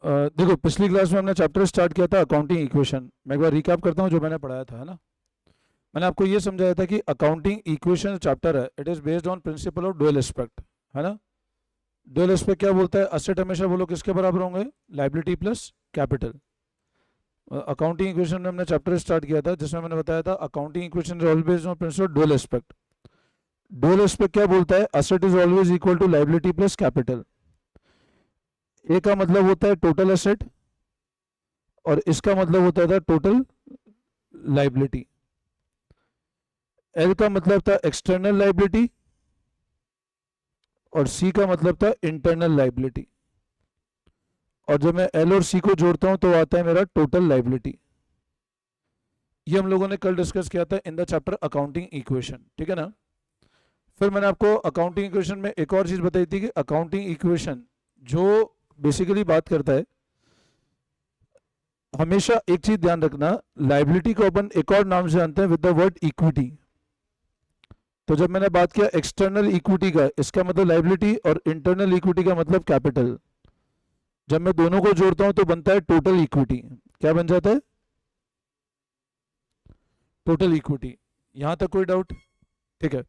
देखो पिछली क्लास में हमने चैप्टर स्टार्ट किया था अकाउंटिंग इक्वेशन। मैं एक बार रिकैप करता हूँ जो मैंने पढ़ाया था, है ना। मैंने आपको ये समझाया था कि अकाउंटिंग इक्वेशन चैप्टर है, it is based on principle of dual aspect, है ना। डुअल एस्पेक्ट क्या बोलता है? असेट हमेशा बोलो किसके बराबर होंगे? Liability plus capital. Accounting equation में हमने चैप्टर स्टार्ट किया था जिसमें मैंने बताया था accounting equation is always based on principle dual aspect. Dual aspect क्या बोलता है? Asset is always equal to liability plus capital. A का मतलब होता है टोटल एसेट और इसका मतलब होता था टोटल लाइबिलिटी। एल का मतलब था एक्सटर्नल लाइबिलिटी और सी का मतलब था इंटरनल लाइबिलिटी। और जब मैं एल और सी को जोड़ता हूं तो आता है मेरा टोटल लाइबिलिटी। ये हम लोगों ने कल डिस्कस किया था in the chapter accounting equation, ठीक है ना। फिर मैंने आपको अकाउंटिंग इक्वेशन में एक और चीज बताई थी कि अकाउंटिंग इक्वेशन जो बेसिकली बात करता है, हमेशा एक चीज ध्यान रखना, लाइबिलिटी को अपन एक और नाम से जानते हैं विद द वर्ड इक्विटी। तो जब मैंने बात किया एक्सटर्नल इक्विटी का, इसका मतलब लाइबिलिटी, और इंटरनल इक्विटी का मतलब कैपिटल। जब मैं दोनों को जोड़ता हूं तो बनता है टोटल इक्विटी। क्या बन जाता है? Total equity. यहां तक कोई डाउट? ठीक है।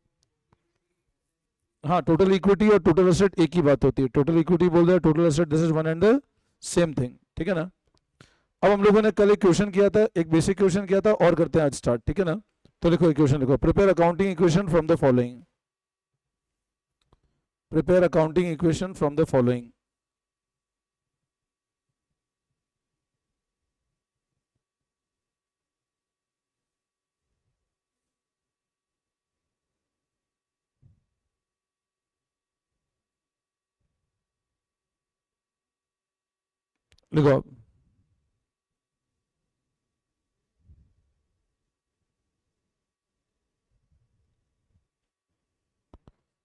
हाँ, टोटल इक्विटी और टोटल एसेट एक ही बात होती है। टोटल इक्विटी बोल रहे total asset, this is one and the same thing, ठीक है ना। अब हम लोगों ने कल एक क्वेश्चन किया था, एक बेसिक क्वेश्चन किया था, और करते हैं आज स्टार्ट, ठीक है ना। तो लिखो इक्वेशन, लिखो prepare accounting equation from the following. Prepare accounting equation from the following. लिखो आप।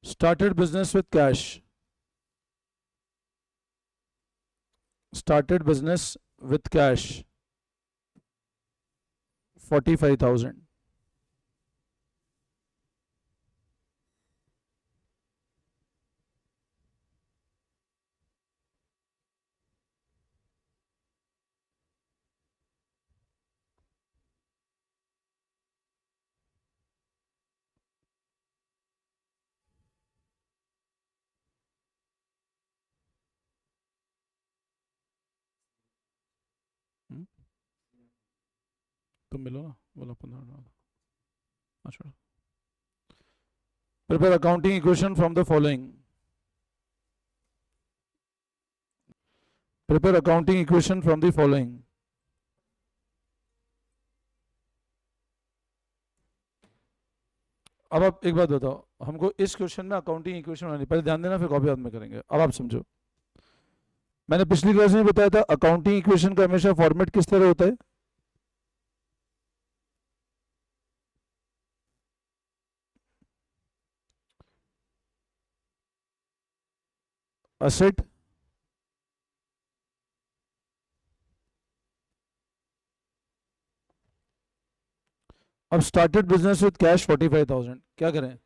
started business with cash. Started business with cash 45,000. तुम मिलो ना, बोलो 15। अच्छा, prepare accounting equation from the following. Prepare accounting equation from the following. अब आप एक बात बताओ, हमको इस क्वेश्चन में अकाउंटिंग इक्वेशन बनानी, पहले ध्यान देना, फिर कॉपी बाद में करेंगे। अब आप समझो, मैंने पिछली क्लास में बताया था अकाउंटिंग इक्वेशन का हमेशा फॉर्मेट किस तरह होता है? असेट अब स्टार्टेड बिजनेस विद कैश 45,000। क्या करें?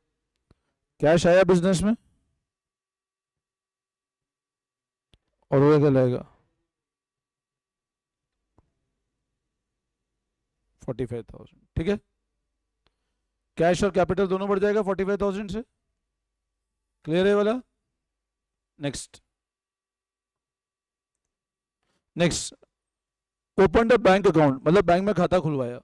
कैश आया बिजनेस में और वो क्या लगेगा? 45,000, ठीक है। कैश और कैपिटल दोनों बढ़ जाएगा 45,000 से। क्लियर है वाला? Next, next, open the bank account, मतलब बैंक में खाता खुलवाया।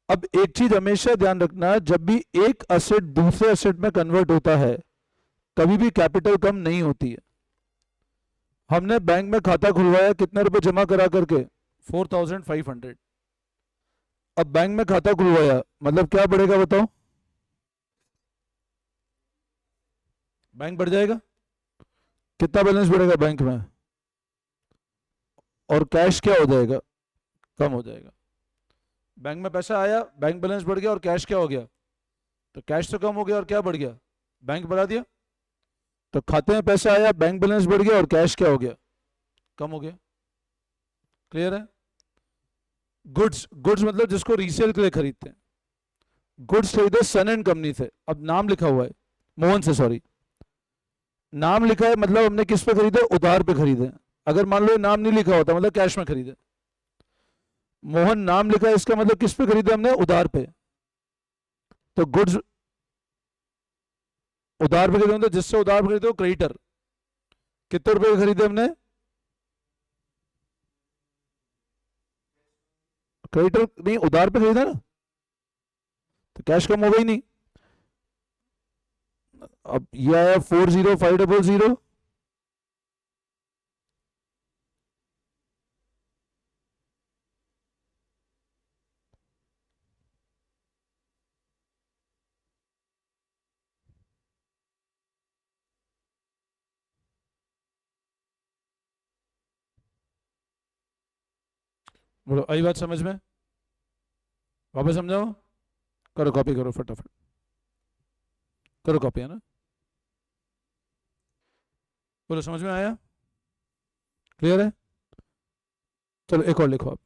अब एक चीज हमेशा ध्यान रखना, जब भी एक असेट दूसरे असेट में कन्वर्ट होता है कभी भी कैपिटल कम नहीं होती है। हमने बैंक में खाता खुलवाया कितने रुपए जमा करा करके? 4,500। अब बैंक में खाता खुलवाया मतलब क्या बढ़ेगा बताओ? बैंक बढ़ जाएगा। कितना बैलेंस बढ़ेगा बैंक में? और कैश क्या हो जाएगा? कम हो जाएगा। बैंक में पैसा आया, बैंक बैलेंस बढ़ गया, और कैश क्या हो गया? तो कैश तो कम हो गया और क्या बढ़ गया? बैंक बढ़ा दिया। तो खाते में पैसा आया, बैंक बैलेंस बढ़ गया, और कैश क्या हो गया? कम हो गया। क्लियर है? गुड्स, गुड्स मतलब जिसको रीसेल के लिए खरीदते हैं। गुड्स खरीदे सन एंड कंपनी से, अब नाम लिखा हुआ है मोहन से, सॉरी नाम लिखा है, मतलब हमने किस पे खरीदे? उधार पे खरीदे। अगर मान लो नाम नहीं लिखा होता मतलब कैश में खरीदे, मोहन नाम लिखा है इसका मतलब किस पे खरीदे हमने, उधार पे। तो गुड्स उधार पे खरीदे, तो जिससे उधार पे खरीदे वो क्रेडिटर। कितने रुपए के खरीदे हमने, क्रेडिटर नहीं उधार पे खरीदा ना, तो कैश कम होगा ही नहीं। अब ये आया 40500, बोलो आई बात समझ में, वापस समझाओ, करो कॉपी करो फटाफट, करो कॉपी, है ना, बोलो समझ में आया, क्लियर है। चलो एक और लिखो आप,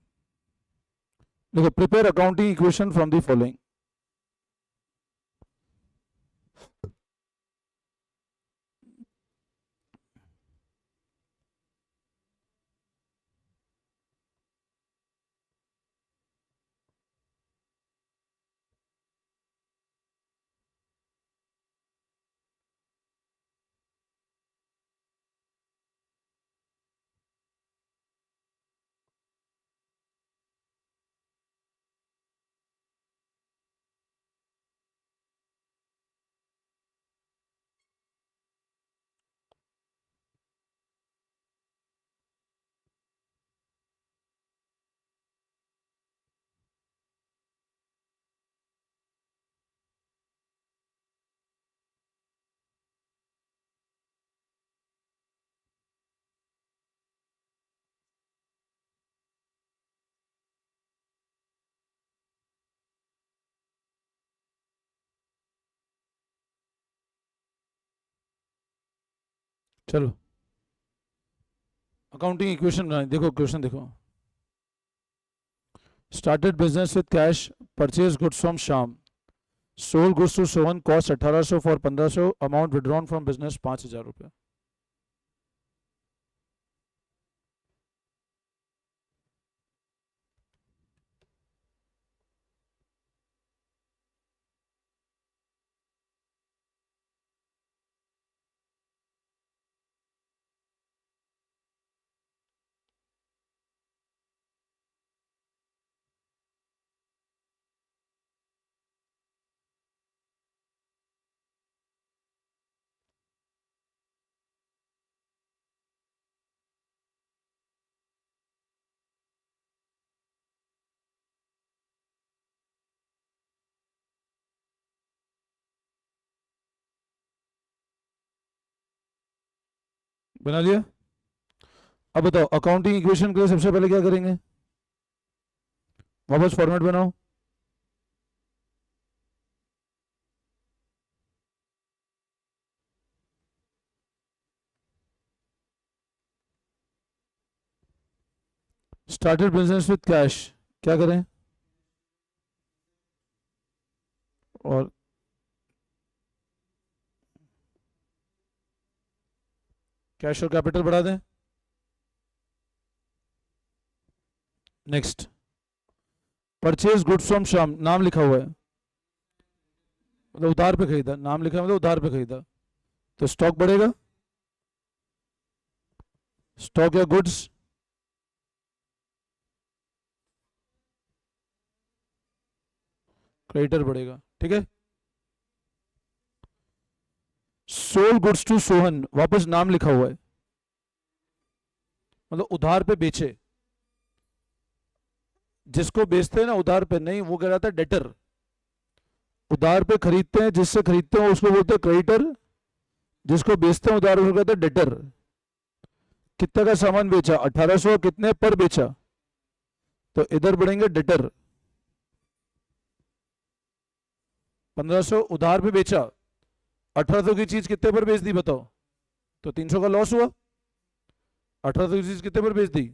देखो prepare accounting equation from the following. चलो अकाउंटिंग इक्वेशन बनाए, देखो क्वेश्चन देखो। Started business with cash, purchase goods from Shyam, sold goods to Sohan, cost 1800 for 1500, amount withdrawn from business 5000 रुपये। बना लिया। अब बताओ अकाउंटिंग इक्वेशन के लिए सबसे पहले क्या करेंगे, वापस फॉर्मेट बनाओ। स्टार्टेड बिजनेस विद कैश, क्या करें, और कैश और कैपिटल बढ़ा दें। Next, purchase goods from Shyam, नाम लिखा हुआ है मतलब उधार पे खरीदा, नाम लिखा है मतलब उधार पे खरीदा, तो स्टॉक बढ़ेगा, स्टॉक या गुड्स, क्रेडिटर बढ़ेगा, ठीक है। सोल्ड गुड्स टू सोहन, वापस नाम लिखा हुआ है मतलब उधार पे बेचे, जिसको बेचते हैं ना उधार पे नहीं, वो कह रहा था डेटर। उधार पे खरीदते हैं, जिससे खरीदते हैं उसको बोलते हैं क्रेडिटर, जिसको बेचते हैं उधार उसको कहते हैं डेटर। कितने का सामान बेचा, 1800, कितने पर बेचा, तो इधर बढ़ेंगे डेटर। 1500 उधार पे बेचा, 1800 की चीज कितने पर बेच दी बताओ, तो 300 का लॉस हुआ। 1800 की चीज कितने पर बेच दी,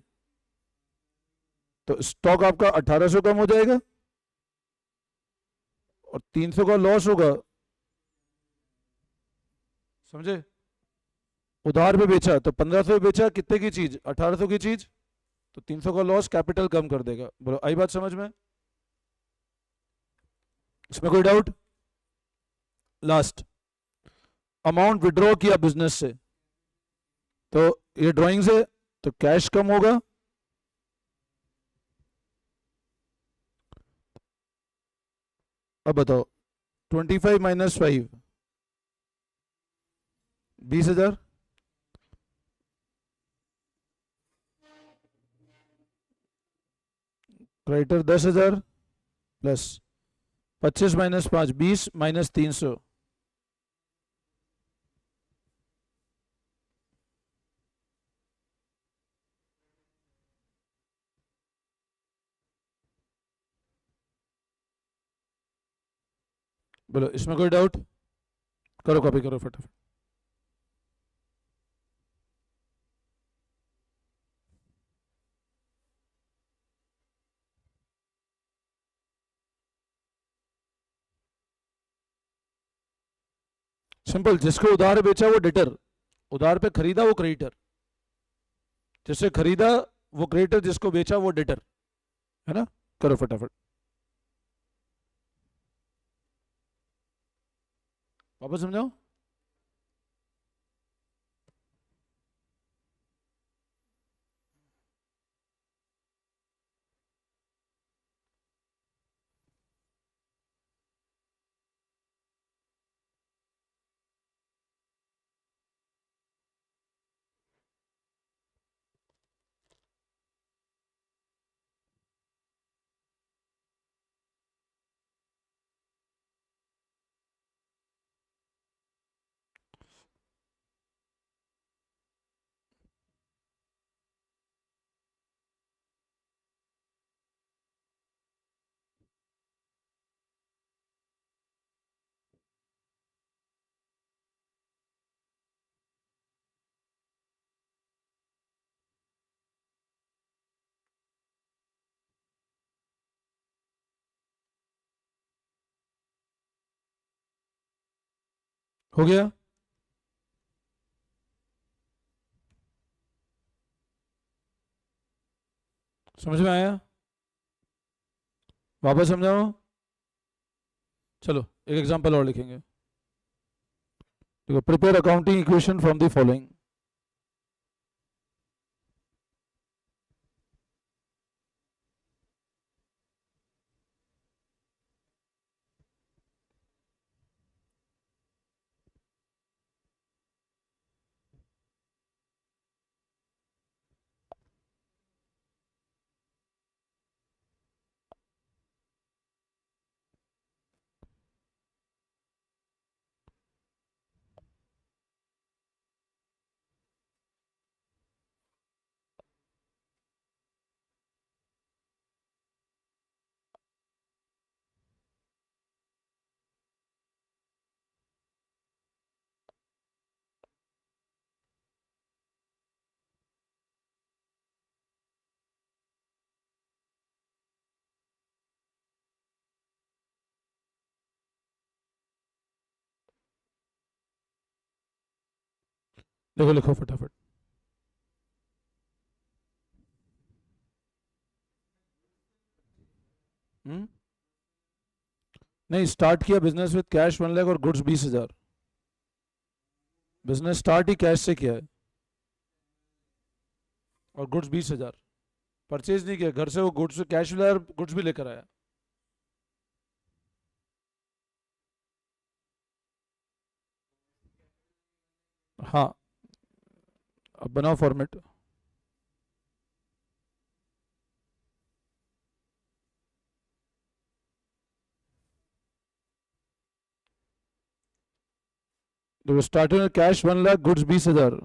तो स्टॉक आपका 1800 कम हो जाएगा और 300 का लॉस होगा, समझे। उधार पे बेचा तो 1500 बेचा, कितने की चीज, 1800 की चीज, तो 300 का लॉस, कैपिटल कम कर देगा। बोलो आई बात समझ में? इसमें कोई डाउट? लास्ट, अमाउंट विड्रॉ किया बिजनेस से, तो ये ड्राइंग से, तो कैश कम होगा, अब बताओ 25 minus 5, 20,000, creditor 10,000 plus 25 minus 5, 20 minus 300, बोलो इसमें कोई डाउट? करो कॉपी करो फटाफट। सिंपल, जिसको उधार बेचा वो डेटर, उधार पे खरीदा वो क्रेडिटर, जिससे खरीदा वो क्रेडिटर, जिसको बेचा वो डेटर, है ना? करो फटाफट, वापस समझाओ। हो गया? समझ में आया? वापस समझाओ। चलो एक एग्जांपल और लिखेंगे। देखो, prepare accounting equation from the following. देखो लिखो फटाफट। हम्म, नहीं, स्टार्ट किया बिजनेस विद कैश 1 लाख और गुड्स 20,000। बिजनेस स्टार्ट ही कैश से किया है और गुड्स 20,000। परचेज नहीं किया, घर से वो गुड्स कैश लाया और गुड्स भी लेकर आया। हाँ, अब बनाओ फॉर्मेट। देखो, स्टार्टिंग में कैश 1 लाख, गुड्स 20,000।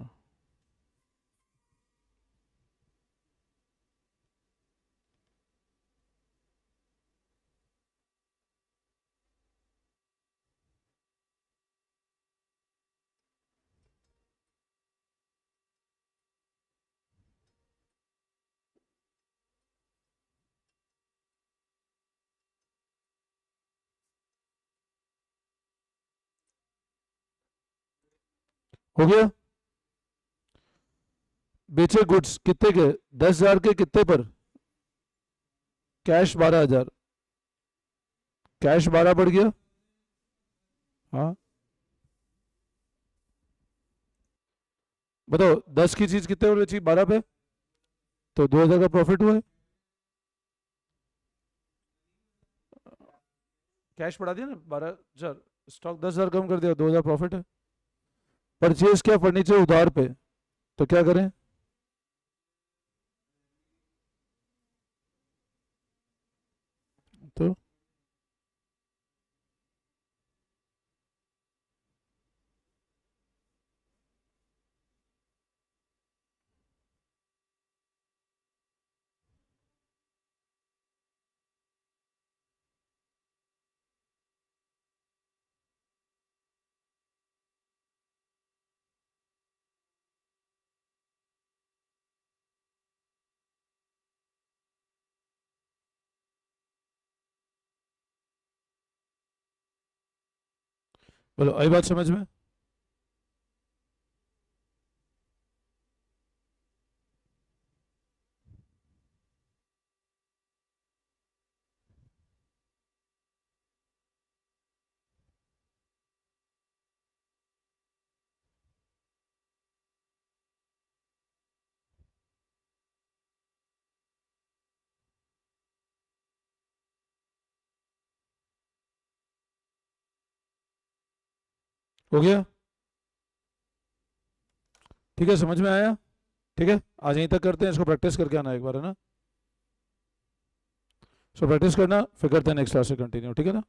हो गया? बेचे गुड्स कितने के, 10,000 के, कितने पर, कैश 12,000, कैश 12 बढ़ गया, हाँ बताओ 10 की चीज कितने पर बेची, 12 पे, तो 2,000 का प्रॉफिट हुआ है। कैश बढ़ा दिया ना 12,000, स्टॉक 10,000 कम कर दिया, 2,000 प्रॉफिट है। परचेज किया फर्नीचर उधार पे, तो क्या करें, तो बोलो आई बात समझ में। हो गया, ठीक है, समझ में आया, ठीक है, आज यहीं तक करते हैं, इसको प्रैक्टिस करके आना एक बार, है ना। सो प्रैक्टिस करना, फिर करते हैं नेक्स्ट क्लास से कंटिन्यू, ठीक है ना।